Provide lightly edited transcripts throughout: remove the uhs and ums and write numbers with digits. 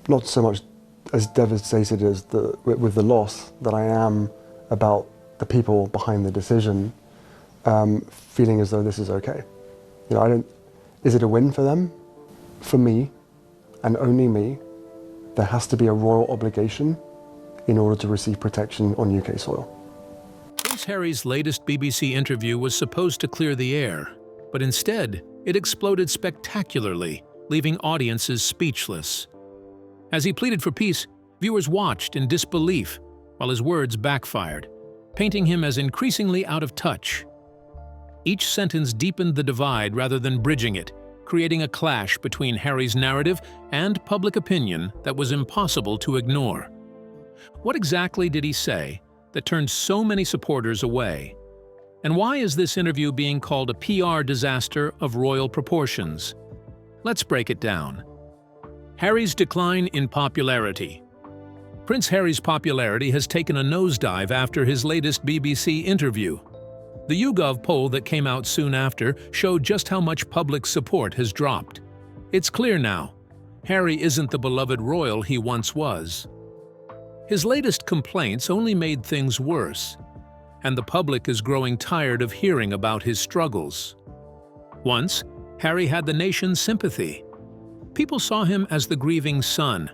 not so much as devastated as with the loss that I am about the people behind the decision, feeling as though this is okay. You know, is it a win for them? For me, and only me, there has to be a royal obligation in order to receive protection on UK soil. Prince Harry's latest BBC interview was supposed to clear the air, but instead, it exploded spectacularly, leaving audiences speechless. As he pleaded for peace, viewers watched in disbelief while his words backfired, painting him as increasingly out of touch. Each sentence deepened the divide rather than bridging it, creating a clash between Harry's narrative and public opinion that was impossible to ignore. What exactly did he say that turned so many supporters away? And why is this interview being called a PR disaster of royal proportions? Let's break it down. Harry's decline in popularity. Prince Harry's popularity has taken a nosedive after his latest BBC interview. The YouGov poll that came out soon after showed just how much public support has dropped. It's clear now, Harry isn't the beloved royal he once was. His latest complaints only made things worse, and the public is growing tired of hearing about his struggles. Once, Harry had the nation's sympathy. People saw him as the grieving son,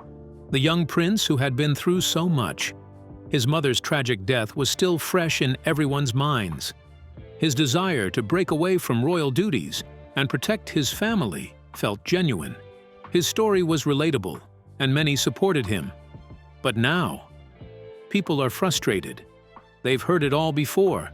the young prince who had been through so much. His mother's tragic death was still fresh in everyone's minds. His desire to break away from royal duties and protect his family felt genuine. His story was relatable, and many supported him. But now, people are frustrated. They've heard it all before.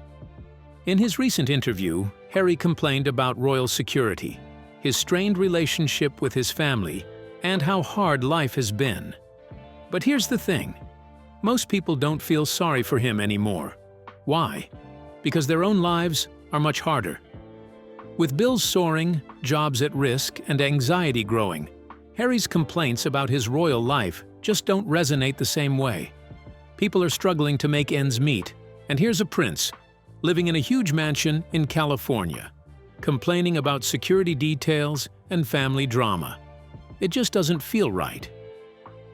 In his recent interview, Harry complained about royal security, his strained relationship with his family, and how hard life has been. But here's the thing. Most people don't feel sorry for him anymore. Why? Because their own lives are much harder. With bills soaring, jobs at risk, and anxiety growing, Harry's complaints about his royal life just don't resonate the same way. People are struggling to make ends meet, and here's a prince, living in a huge mansion in California, complaining about security details and family drama. It just doesn't feel right.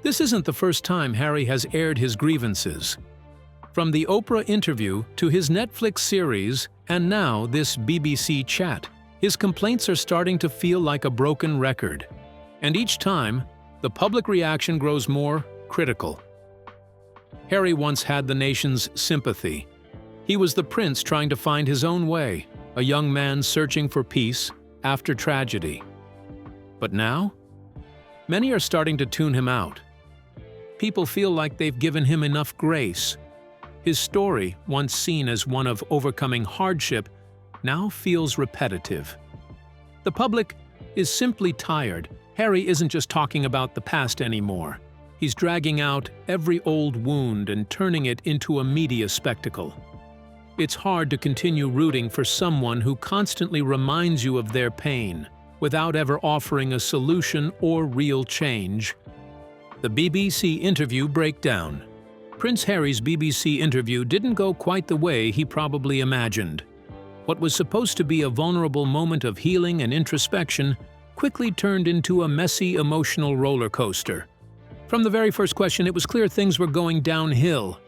This isn't the first time Harry has aired his grievances. From the Oprah interview to his Netflix series and now this BBC chat, his complaints are starting to feel like a broken record. And each time, the public reaction grows more critical. Harry once had the nation's sympathy. He was the prince trying to find his own way, a young man searching for peace after tragedy. But now, many are starting to tune him out. People feel like they've given him enough grace. His story, once seen as one of overcoming hardship, now feels repetitive. The public is simply tired. Harry isn't just talking about the past anymore. He's dragging out every old wound and turning it into a media spectacle. It's hard to continue rooting for someone who constantly reminds you of their pain without ever offering a solution or real change. The BBC interview breakdown. Prince Harry's BBC interview didn't go quite the way he probably imagined. What was supposed to be a vulnerable moment of healing and introspection quickly turned into a messy emotional roller coaster. From the very first question, it was clear things were going downhill.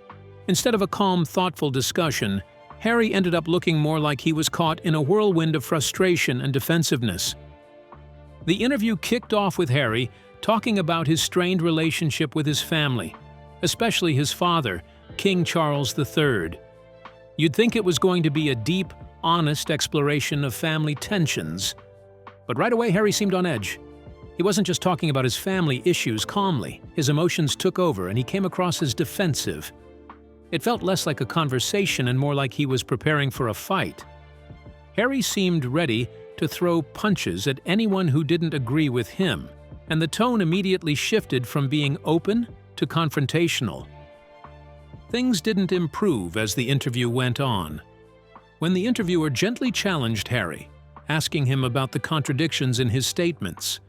Instead of a calm, thoughtful discussion, Harry ended up looking more like he was caught in a whirlwind of frustration and defensiveness. The interview kicked off with Harry talking about his strained relationship with his family, especially his father, King Charles III. You'd think it was going to be a deep, honest exploration of family tensions. But right away, Harry seemed on edge. He wasn't just talking about his family issues calmly. His emotions took over and he came across as defensive. It felt less like a conversation and more like he was preparing for a fight. Harry seemed ready to throw punches at anyone who didn't agree with him, and the tone immediately shifted from being open to confrontational. Things didn't improve as the interview went on. When the interviewer gently challenged Harry, asking him about the contradictions in his statements,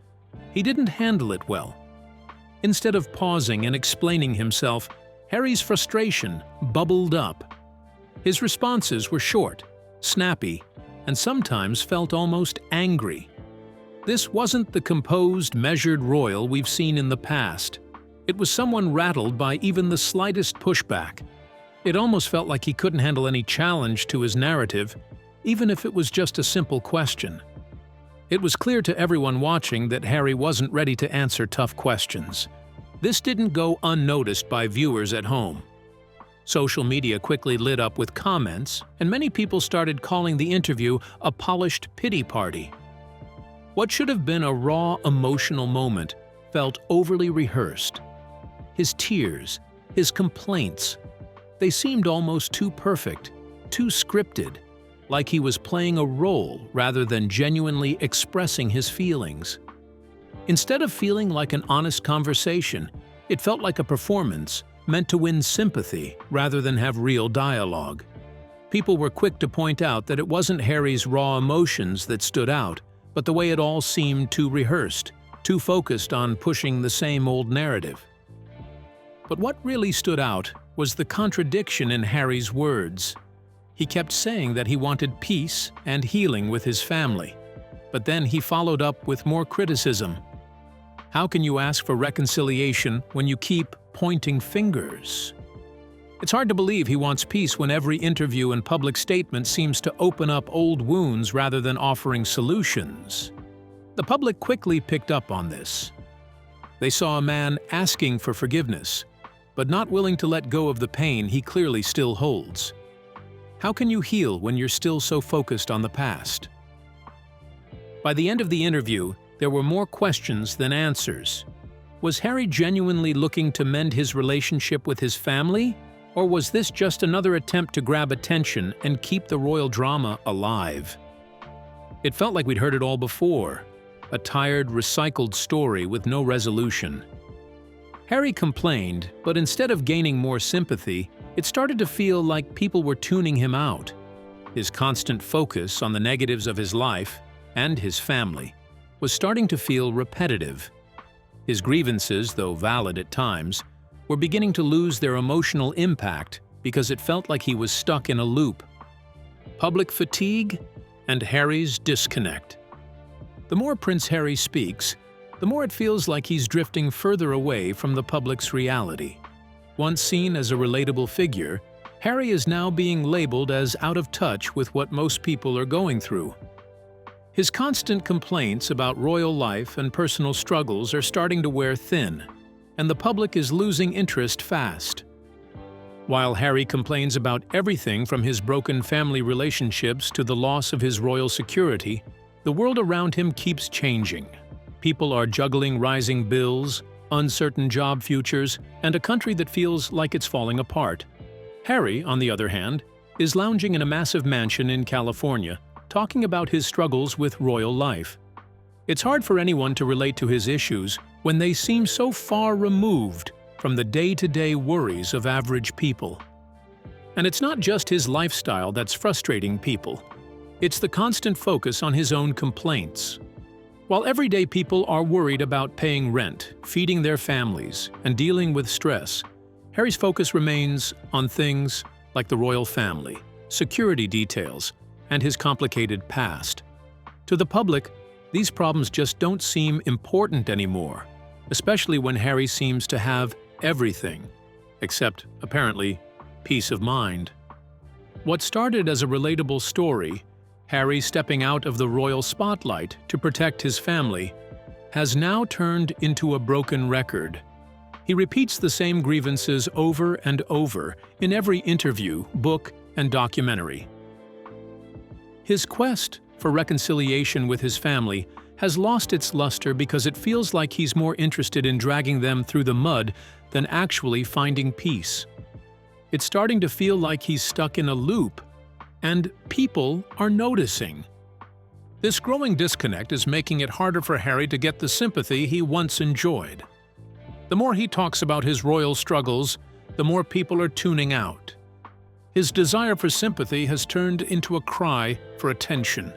he didn't handle it well. Instead of pausing and explaining himself, Harry's frustration bubbled up. His responses were short, snappy, and sometimes felt almost angry. This wasn't the composed, measured royal we've seen in the past. It was someone rattled by even the slightest pushback. It almost felt like he couldn't handle any challenge to his narrative, even if it was just a simple question. It was clear to everyone watching that Harry wasn't ready to answer tough questions. This didn't go unnoticed by viewers at home. Social media quickly lit up with comments, and many people started calling the interview a polished pity party. What should have been a raw, emotional moment felt overly rehearsed. His tears, his complaints, they seemed almost too perfect, too scripted, like he was playing a role rather than genuinely expressing his feelings. Instead of feeling like an honest conversation, it felt like a performance meant to win sympathy rather than have real dialogue. People were quick to point out that it wasn't Harry's raw emotions that stood out, but the way it all seemed too rehearsed, too focused on pushing the same old narrative. But what really stood out was the contradiction in Harry's words. He kept saying that he wanted peace and healing with his family, but then he followed up with more criticism. How can you ask for reconciliation when you keep pointing fingers? It's hard to believe he wants peace when every interview and public statement seems to open up old wounds rather than offering solutions. The public quickly picked up on this. They saw a man asking for forgiveness, but not willing to let go of the pain he clearly still holds. How can you heal when you're still so focused on the past? By the end of the interview, there were more questions than answers. Was Harry genuinely looking to mend his relationship with his family? Or was this just another attempt to grab attention and keep the royal drama alive? It felt like we'd heard it all before, a tired, recycled story with no resolution. Harry complained, but instead of gaining more sympathy, it started to feel like people were tuning him out. His constant focus on the negatives of his life and his family was starting to feel repetitive. His grievances, though valid at times, were beginning to lose their emotional impact because it felt like he was stuck in a loop. Public fatigue and Harry's disconnect. The more Prince Harry speaks, the more it feels like he's drifting further away from the public's reality. Once seen as a relatable figure, Harry is now being labeled as out of touch with what most people are going through. His constant complaints about royal life and personal struggles are starting to wear thin, and the public is losing interest fast. While Harry complains about everything from his broken family relationships to the loss of his royal security, the world around him keeps changing. People are juggling rising bills, uncertain job futures, and a country that feels like it's falling apart. Harry, on the other hand, is lounging in a massive mansion in California, talking about his struggles with royal life. It's hard for anyone to relate to his issues when they seem so far removed from the day-to-day worries of average people. And it's not just his lifestyle that's frustrating people. It's the constant focus on his own complaints. While everyday people are worried about paying rent, feeding their families, and dealing with stress, Harry's focus remains on things like the royal family, security details, and his complicated past. To the public, these problems just don't seem important anymore, especially when Harry seems to have everything, except, apparently, peace of mind. What started as a relatable story, Harry stepping out of the royal spotlight to protect his family, has now turned into a broken record. He repeats the same grievances over and over in every interview, book, and documentary. His quest for reconciliation with his family has lost its luster because it feels like he's more interested in dragging them through the mud than actually finding peace. It's starting to feel like he's stuck in a loop, and people are noticing. This growing disconnect is making it harder for Harry to get the sympathy he once enjoyed. The more he talks about his royal struggles, the more people are tuning out. His desire for sympathy has turned into a cry for attention.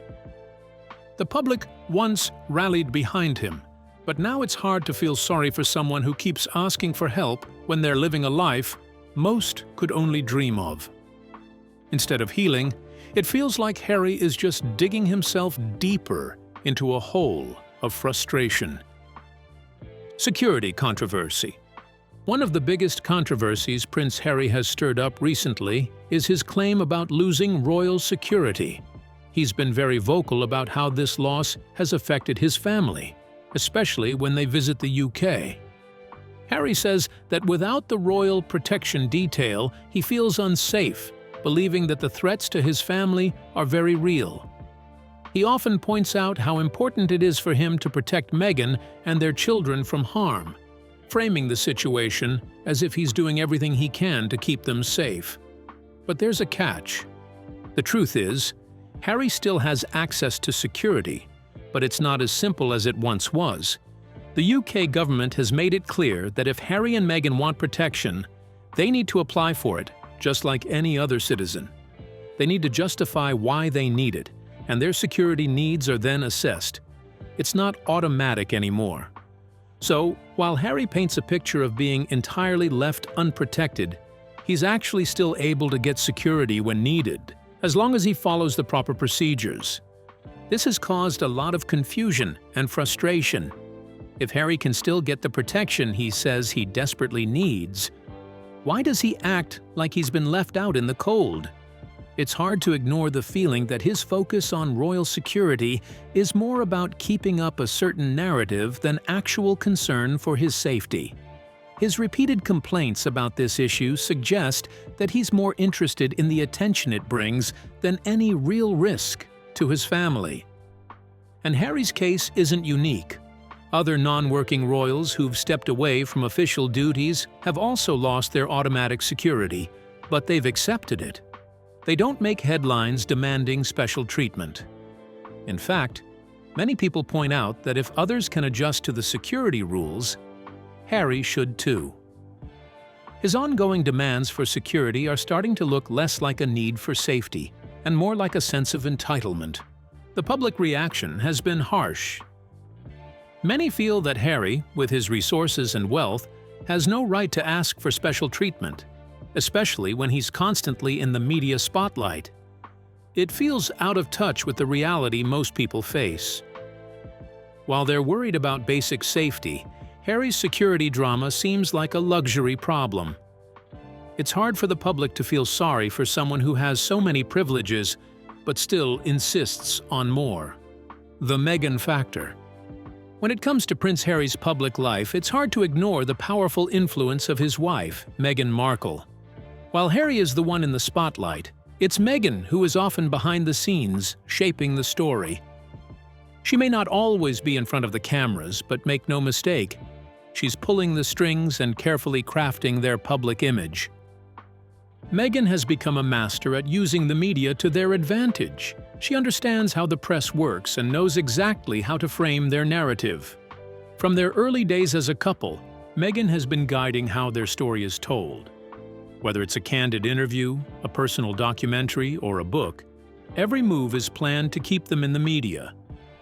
The public once rallied behind him, but now it's hard to feel sorry for someone who keeps asking for help when they're living a life most could only dream of. Instead of healing, it feels like Harry is just digging himself deeper into a hole of frustration. Security controversy. One of the biggest controversies Prince Harry has stirred up recently is his claim about losing royal security. He's been very vocal about how this loss has affected his family, especially when they visit the UK. Harry says that without the royal protection detail, he feels unsafe, believing that the threats to his family are very real. He often points out how important it is for him to protect Meghan and their children from harm, framing the situation as if he's doing everything he can to keep them safe. But there's a catch. The truth is, Harry still has access to security, but it's not as simple as it once was. The UK government has made it clear that if Harry and Meghan want protection, they need to apply for it, just like any other citizen. They need to justify why they need it, and their security needs are then assessed. It's not automatic anymore. So, while Harry paints a picture of being entirely left unprotected, he's actually still able to get security when needed, as long as he follows the proper procedures. This has caused a lot of confusion and frustration. If Harry can still get the protection he says he desperately needs, why does he act like he's been left out in the cold? It's hard to ignore the feeling that his focus on royal security is more about keeping up a certain narrative than actual concern for his safety. His repeated complaints about this issue suggest that he's more interested in the attention it brings than any real risk to his family. And Harry's case isn't unique. Other non-working royals who've stepped away from official duties have also lost their automatic security, but they've accepted it. They don't make headlines demanding special treatment. In fact, many people point out that if others can adjust to the security rules, Harry should too. His ongoing demands for security are starting to look less like a need for safety and more like a sense of entitlement. The public reaction has been harsh. Many feel that Harry, with his resources and wealth, has no right to ask for special treatment, especially when he's constantly in the media spotlight. It feels out of touch with the reality most people face. While they're worried about basic safety, Harry's security drama seems like a luxury problem. It's hard for the public to feel sorry for someone who has so many privileges, but still insists on more. The Meghan factor. When it comes to Prince Harry's public life, it's hard to ignore the powerful influence of his wife, Meghan Markle. While Harry is the one in the spotlight, it's Meghan who is often behind the scenes, shaping the story. She may not always be in front of the cameras, but make no mistake, she's pulling the strings and carefully crafting their public image. Meghan has become a master at using the media to their advantage. She understands how the press works and knows exactly how to frame their narrative. From their early days as a couple, Meghan has been guiding how their story is told. Whether it's a candid interview, a personal documentary, or a book, every move is planned to keep them in the media.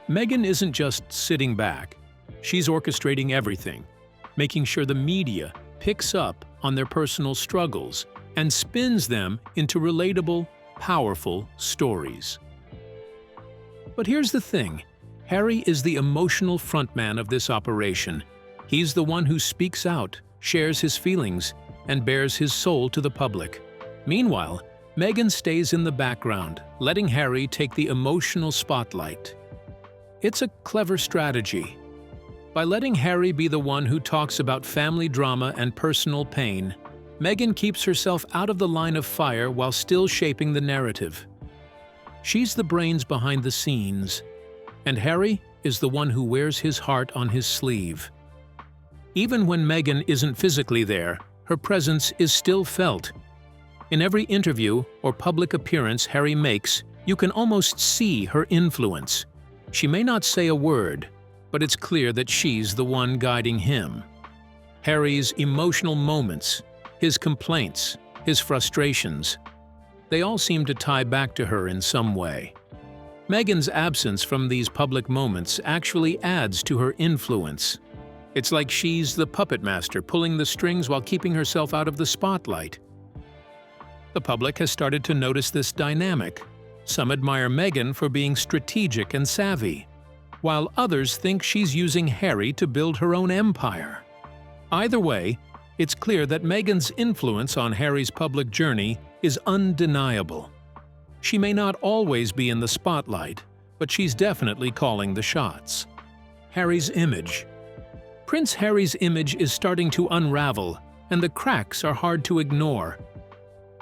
Meghan isn't just sitting back. She's orchestrating everything, making sure the media picks up on their personal struggles and spins them into relatable, powerful stories. But here's the thing, Harry is the emotional frontman of this operation. He's the one who speaks out, shares his feelings, and bears his soul to the public. Meanwhile, Meghan stays in the background, letting Harry take the emotional spotlight. It's a clever strategy. By letting Harry be the one who talks about family drama and personal pain, Meghan keeps herself out of the line of fire while still shaping the narrative. She's the brains behind the scenes, and Harry is the one who wears his heart on his sleeve. Even when Meghan isn't physically there, her presence is still felt. In every interview or public appearance Harry makes, you can almost see her influence. She may not say a word, but it's clear that she's the one guiding him. Harry's emotional moments, his complaints, his frustrations, they all seem to tie back to her in some way. Meghan's absence from these public moments actually adds to her influence. It's like she's the puppet master pulling the strings while keeping herself out of the spotlight. The public has started to notice this dynamic. Some admire Meghan for being strategic and savvy, while others think she's using Harry to build her own empire. Either way, it's clear that Meghan's influence on Harry's public journey is undeniable. She may not always be in the spotlight, but she's definitely calling the shots. Harry's image. Prince Harry's image is starting to unravel, and the cracks are hard to ignore.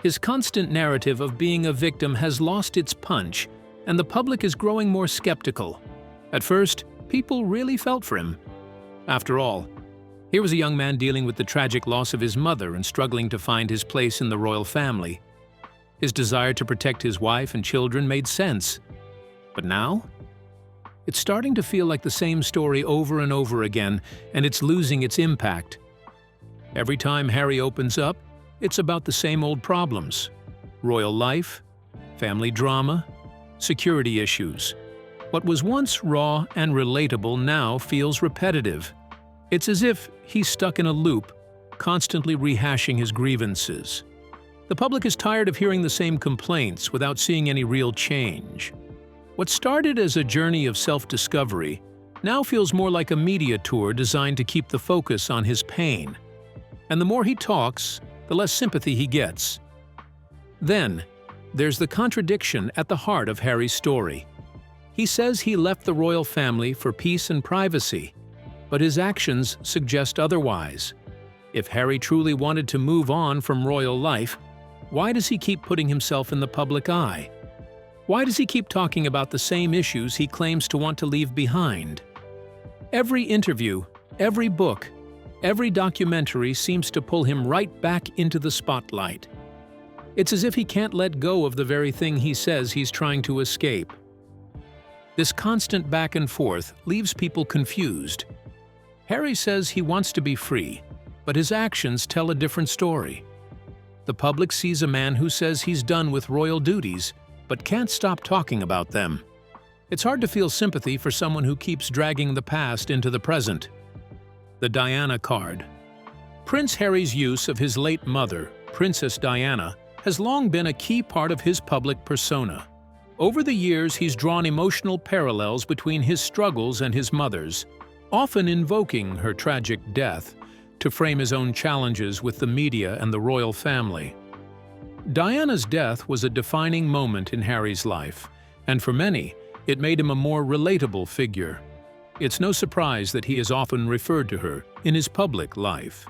His constant narrative of being a victim has lost its punch, and the public is growing more skeptical. At first, people really felt for him. After all, here was a young man dealing with the tragic loss of his mother and struggling to find his place in the royal family. His desire to protect his wife and children made sense. But now? It's starting to feel like the same story over and over again, and it's losing its impact. Every time Harry opens up, it's about the same old problems: royal life, family drama, security issues. What was once raw and relatable now feels repetitive. It's as if he's stuck in a loop, constantly rehashing his grievances. The public is tired of hearing the same complaints without seeing any real change. What started as a journey of self-discovery now feels more like a media tour designed to keep the focus on his pain. And the more he talks, the less sympathy he gets. Then, there's the contradiction at the heart of Harry's story. He says he left the royal family for peace and privacy, but his actions suggest otherwise. If Harry truly wanted to move on from royal life, why does he keep putting himself in the public eye? Why does he keep talking about the same issues he claims to want to leave behind? Every interview, every book, every documentary seems to pull him right back into the spotlight. It's as if he can't let go of the very thing he says he's trying to escape. This constant back and forth leaves people confused. Harry says he wants to be free, but his actions tell a different story. The public sees a man who says he's done with royal duties, but can't stop talking about them. It's hard to feel sympathy for someone who keeps dragging the past into the present. The Diana card. Prince Harry's use of his late mother, Princess Diana, has long been a key part of his public persona. Over the years, he's drawn emotional parallels between his struggles and his mother's, often invoking her tragic death to frame his own challenges with the media and the royal family. Diana's death was a defining moment in Harry's life, and for many, it made him a more relatable figure. It's no surprise that he is often referred to her in his public life,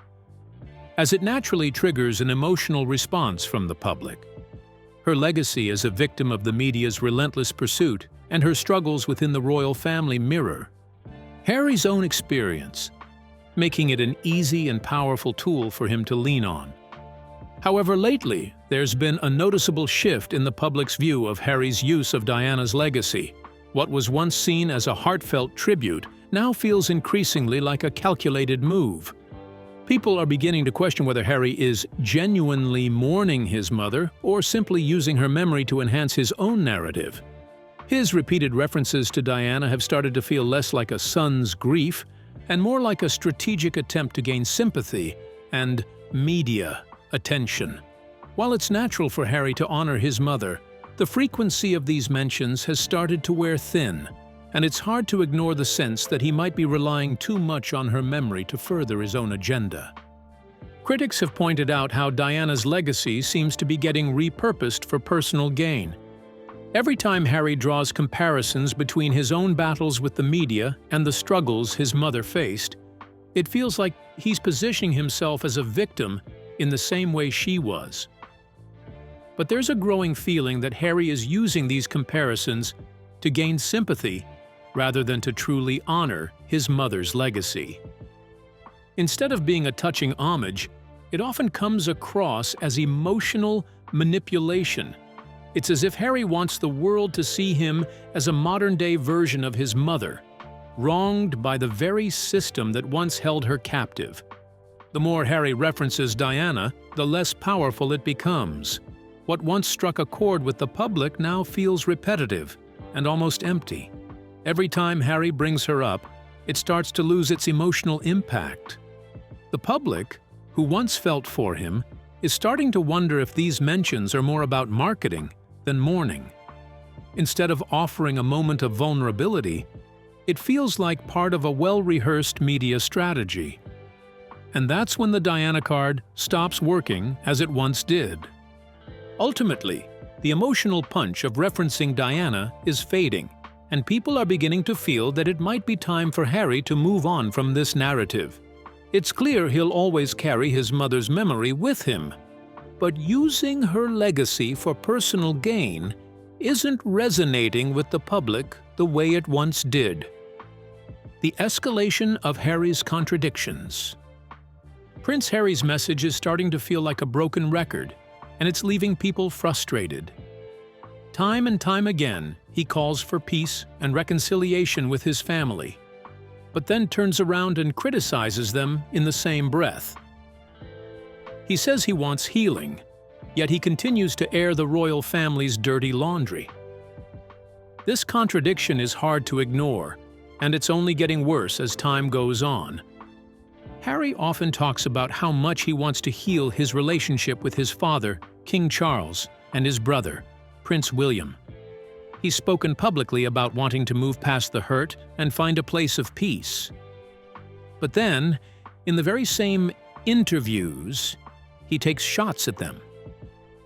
as it naturally triggers an emotional response from the public. Her legacy as a victim of the media's relentless pursuit and her struggles within the royal family mirror Harry's own experience, making it an easy and powerful tool for him to lean on. However, lately, there's been a noticeable shift in the public's view of Harry's use of Diana's legacy. What was once seen as a heartfelt tribute now feels increasingly like a calculated move. People are beginning to question whether Harry is genuinely mourning his mother or simply using her memory to enhance his own narrative. His repeated references to Diana have started to feel less like a son's grief and more like a strategic attempt to gain sympathy and media attention. While it's natural for Harry to honor his mother, the frequency of these mentions has started to wear thin, and it's hard to ignore the sense that he might be relying too much on her memory to further his own agenda. Critics have pointed out how Diana's legacy seems to be getting repurposed for personal gain. Every time Harry draws comparisons between his own battles with the media and the struggles his mother faced, it feels like he's positioning himself as a victim in the same way she was. But there's a growing feeling that Harry is using these comparisons to gain sympathy rather than to truly honor his mother's legacy. Instead of being a touching homage, it often comes across as emotional manipulation. It's as if Harry wants the world to see him as a modern-day version of his mother, wronged by the very system that once held her captive. The more Harry references Diana, the less powerful it becomes. What once struck a chord with the public now feels repetitive and almost empty. Every time Harry brings her up, it starts to lose its emotional impact. The public, who once felt for him, is starting to wonder if these mentions are more about marketing than mourning. Instead of offering a moment of vulnerability, it feels like part of a well-rehearsed media strategy. And that's when the Diana card stops working as it once did. Ultimately, the emotional punch of referencing Diana is fading, and people are beginning to feel that it might be time for Harry to move on from this narrative. It's clear he'll always carry his mother's memory with him, but using her legacy for personal gain isn't resonating with the public the way it once did. The escalation of Harry's contradictions. Prince Harry's message is starting to feel like a broken record, and it's leaving people frustrated. Time and time again, he calls for peace and reconciliation with his family, but then turns around and criticizes them in the same breath. He says he wants healing, yet he continues to air the royal family's dirty laundry. This contradiction is hard to ignore, and it's only getting worse as time goes on. Harry often talks about how much he wants to heal his relationship with his father, King Charles, and his brother, Prince William. He's spoken publicly about wanting to move past the hurt and find a place of peace. But then, in the very same interviews, he takes shots at them.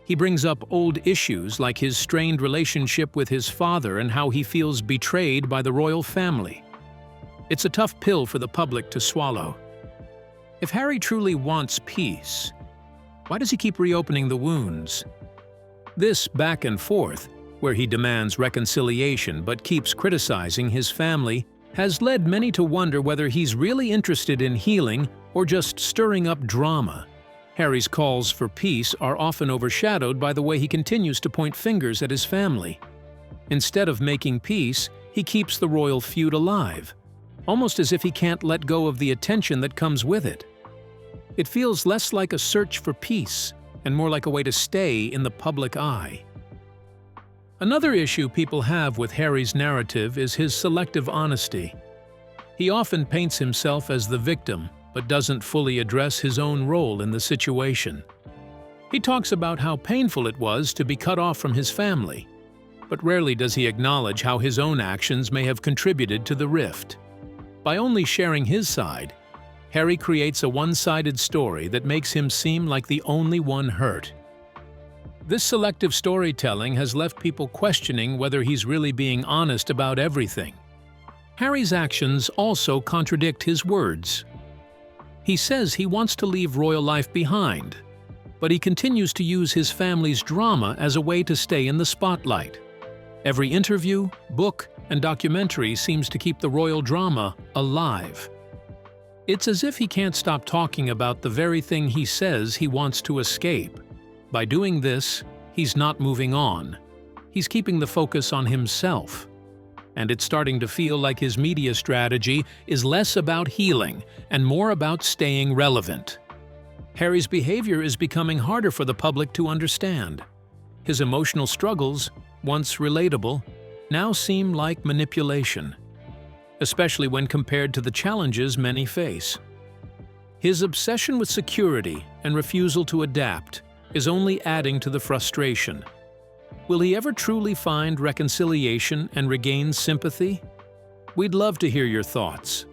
He brings up old issues like his strained relationship with his father and how he feels betrayed by the royal family. It's a tough pill for the public to swallow. If Harry truly wants peace, why does he keep reopening the wounds? This back and forth, where he demands reconciliation but keeps criticizing his family, has led many to wonder whether he's really interested in healing or just stirring up drama. Harry's calls for peace are often overshadowed by the way he continues to point fingers at his family. Instead of making peace, he keeps the royal feud alive, almost as if he can't let go of the attention that comes with it. It feels less like a search for peace and more like a way to stay in the public eye. Another issue people have with Harry's narrative is his selective honesty. He often paints himself as the victim, but doesn't fully address his own role in the situation. He talks about how painful it was to be cut off from his family, but rarely does he acknowledge how his own actions may have contributed to the rift. By only sharing his side, Harry creates a one-sided story that makes him seem like the only one hurt. This selective storytelling has left people questioning whether he's really being honest about everything. Harry's actions also contradict his words. He says he wants to leave royal life behind, but he continues to use his family's drama as a way to stay in the spotlight. Every interview, book, and documentary seems to keep the royal drama alive. It's as if he can't stop talking about the very thing he says he wants to escape. By doing this, he's not moving on. He's keeping the focus on himself. And it's starting to feel like his media strategy is less about healing and more about staying relevant. Harry's behavior is becoming harder for the public to understand. His emotional struggles, once relatable, now seem like manipulation, especially when compared to the challenges many face. His obsession with security and refusal to adapt is only adding to the frustration. Will he ever truly find reconciliation and regain sympathy? We'd love to hear your thoughts.